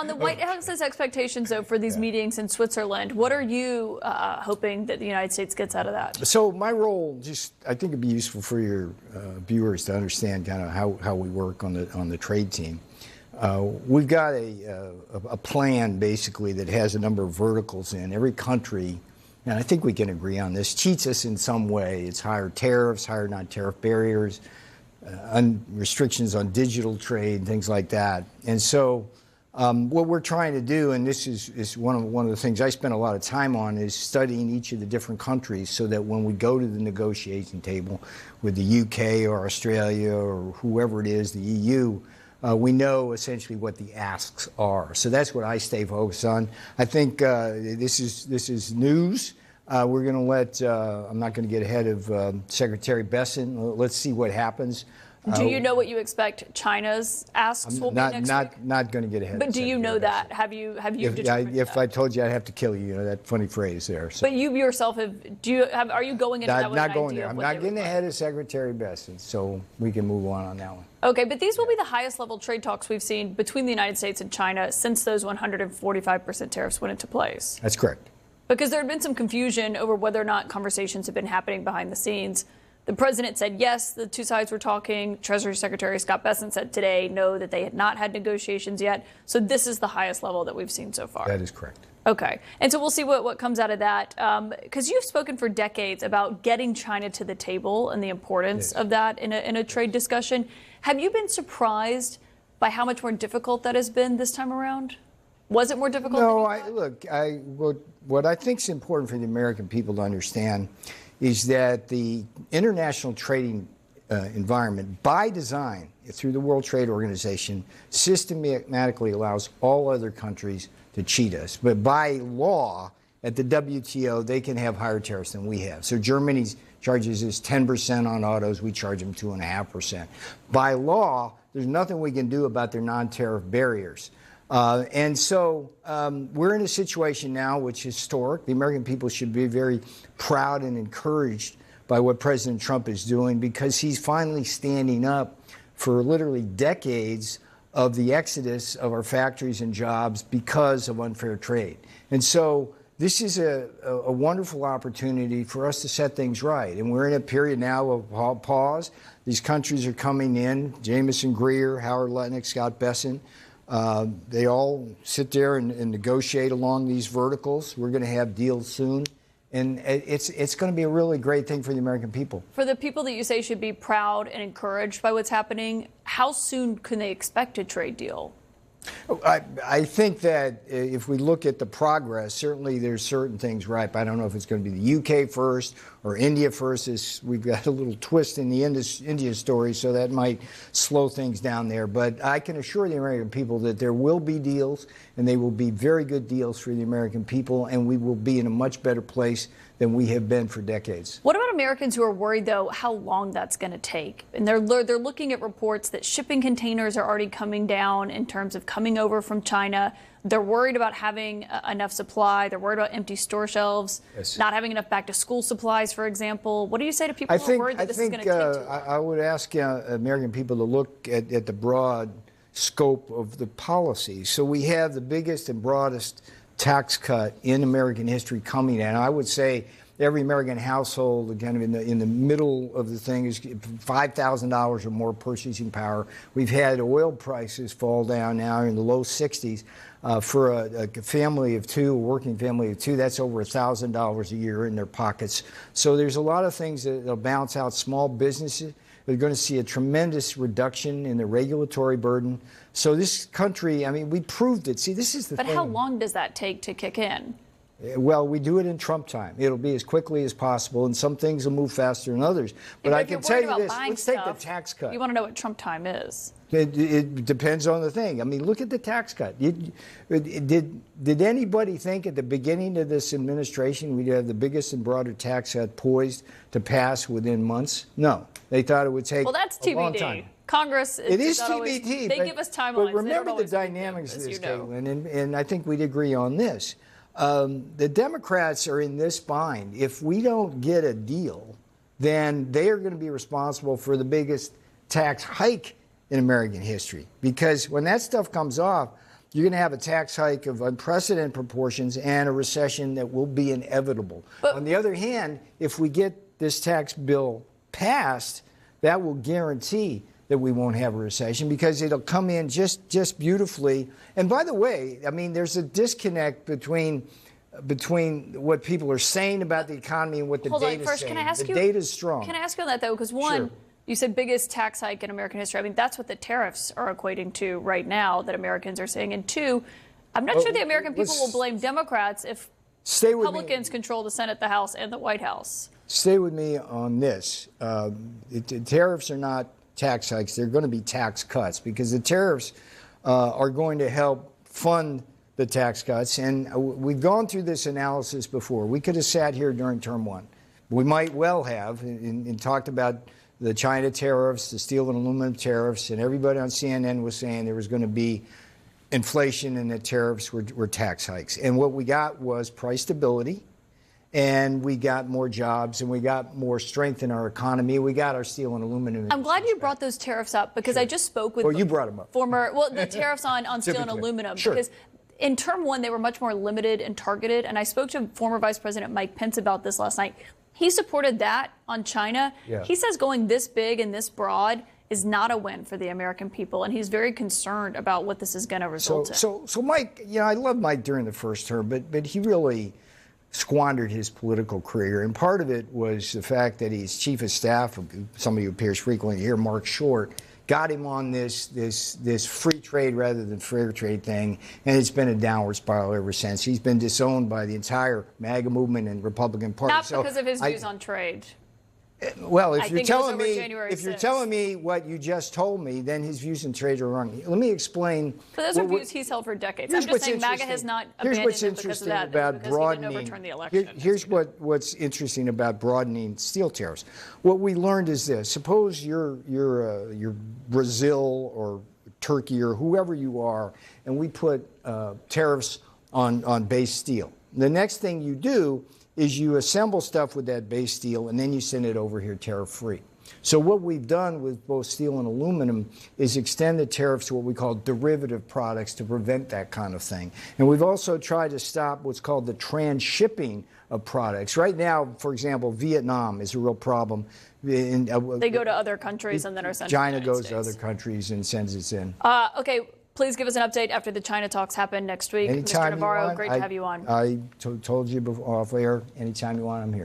On the White House's expectations, though, for these meetings in Switzerland, what are you hoping that the United States gets out of that? So my role, I think it'd be useful for your viewers to understand kind of how we work on the trade team. We've got a plan, basically, that has a number of verticals in every country. And I think we can agree on this, cheats us in some way. It's higher tariffs, higher non-tariff barriers, restrictions on digital trade, things like that. And so what we're trying to do, and this is one of the things I spend a lot of time on, is studying each of the different countries so that when we go to the negotiation table with the UK or Australia or whoever it is, the EU, we know essentially what the asks are. So that's what I stay focused on. I think this is news. We're going to let, I'm not going to get ahead of Secretary Besson. Let's see what happens. Do you know what you expect China's asks will be next week? Not going to get ahead. But do you know that? Have you determined if I told you, I'd have to kill you. You know that funny phrase there. So. But you yourself are you going into that with an idea there. I'm not getting ahead of Secretary Besson, so we can move on that one. Okay, but these will be the highest level trade talks we've seen between the United States and China since those 145% tariffs went into place. That's correct. Because there had been some confusion over whether or not conversations have been happening behind the scenes. The president said yes, the two sides were talking. Treasury Secretary Scott Bessent said today no, that they had not had negotiations yet. So this is the highest level that we've seen so far. That is correct. Okay. And so we'll see what comes out of that. Because you've spoken for decades about getting China to the table and the importance of that in a trade discussion. Have you been surprised by how much more difficult that has been this time around? Was it more difficult? No, what I think is important for the American people to understand is that the international trading environment, by design, through the World Trade Organization, systematically allows all other countries to cheat us. But by law, at the WTO, they can have higher tariffs than we have. So Germany charges us 10% on autos. We charge them 2.5%. By law, there's nothing we can do about their non-tariff barriers. And so we're in a situation now which is historic. The American people should be very proud and encouraged by what President Trump is doing, because he's finally standing up for literally decades of the exodus of our factories and jobs because of unfair trade. And so this is a wonderful opportunity for us to set things right. And we're in a period now of pause. These countries are coming in, Jamieson Greer, Howard Lutnick, Scott Bessent. They all sit there and negotiate along these verticals. We're going to have deals soon. And it's going to be a really great thing for the American people. For the people that you say should be proud and encouraged by what's happening, how soon can they expect a trade deal? I think that if we look at the progress, certainly there's certain things ripe. I don't know if it's going to be the UK first or India first. We've got a little twist in the India story, so that might slow things down there. But I can assure the American people that there will be deals, and they will be very good deals for the American people, and we will be in a much better place than we have been for decades. What about Americans who are worried, though, how long that's going to take? And they're looking at reports that shipping containers are already coming down in terms of coming over from China. They're worried about having enough supply. They're worried about empty store shelves, not having enough back-to-school supplies, for example. What do you say to people who are worried that this is going to take too long? I would ask American people to look at the broad scope of the policy. So we have the biggest and broadest tax cut in American history coming, and I would say every American household, kind of in the middle of the thing, is $5,000 or more purchasing power. We've had oil prices fall down now in the low 60s. For a family of two, a working family of two, that's over $1,000 a year in their pockets. So there's a lot of things that'll balance out small businesses. They're going to see a tremendous reduction in the regulatory burden. So this country, I mean, we proved it. See, this is the thing. But how long does that take to kick in? Well, we do it in Trump time. It'll be as quickly as possible, and some things will move faster than others. But I can tell you this, let's take the tax cut. You want to know what Trump time is. It depends on the thing. I mean, look at the tax cut. Did anybody think at the beginning of this administration we'd have the biggest and broader tax cut poised to pass within months? No. They thought it would take a long time. Congress it is TBD. They give us timelines. But remember the dynamics of this, Caitlin, and I think we'd agree on this. The Democrats are in this bind. If we don't get a deal, then they are going to be responsible for the biggest tax hike in American history. Because when that stuff comes off, you're going to have a tax hike of unprecedented proportions and a recession that will be inevitable. But on the other hand, if we get this tax bill passed, that will guarantee that we won't have a recession because it'll come in just beautifully. And by the way, I mean, there's a disconnect between what people are saying about the economy and what the data is saying. The data is strong. Can I ask you on that, though? Because one, sure. You said biggest tax hike in American history. I mean, that's what the tariffs are equating to right now that Americans are saying. And two, I'm not sure the American people will blame Democrats if Republicans control the Senate, the House, and the White House. Stay with me on this. Tariffs are not tax hikes. They're going to be tax cuts because the tariffs are going to help fund the tax cuts. And we've gone through this analysis before. We could have sat here during term one. We might well have and talked about the China tariffs, the steel and aluminum tariffs, and everybody on CNN was saying there was going to be inflation and the tariffs were tax hikes. And what we got was price stability, and we got more jobs, and we got more strength in our economy. We got our steel and aluminum. I'm glad you brought those tariffs up because I just spoke with you brought them up. the tariffs on steel and aluminum. Sure. Because in term one, they were much more limited and targeted. And I spoke to former Vice President Mike Pence about this last night. He supported that on China. Yeah. He says going this big and this broad is not a win for the American people, and he's very concerned about what this is going to result in. So Mike, I loved Mike during the first term, but he really squandered his political career, and part of it was the fact that he's chief of staff, somebody who appears frequently here, Mark Short, got him on this free trade rather than fair trade thing, and it's been a downward spiral ever since. He's been disowned by the entire MAGA movement and Republican Party. Not because of his views on trade. Well, if you're telling me what you just told me, then his views on trade are wrong. Let me explain. So those are views he's held for decades. I'm just saying MAGA has not abandoned him because of that. About broadening, he didn't overturn the election. Here's what's interesting about broadening steel tariffs. What we learned is this: suppose you're Brazil or Turkey or whoever you are, and we put tariffs on base steel. The next thing you do is you assemble stuff with that base steel, and then you send it over here tariff-free. So what we've done with both steel and aluminum is extend the tariffs to what we call derivative products to prevent that kind of thing. And we've also tried to stop what's called the transshipping of products. Right now, for example, Vietnam is a real problem. They go to other countries and then are sent to the United China goes States. to other countries and sends it in. Okay. Please give us an update after the China talks happen next week. Anytime Mr. Navarro, you want. great to have you on. I told you before, off air, anytime you want, I'm here.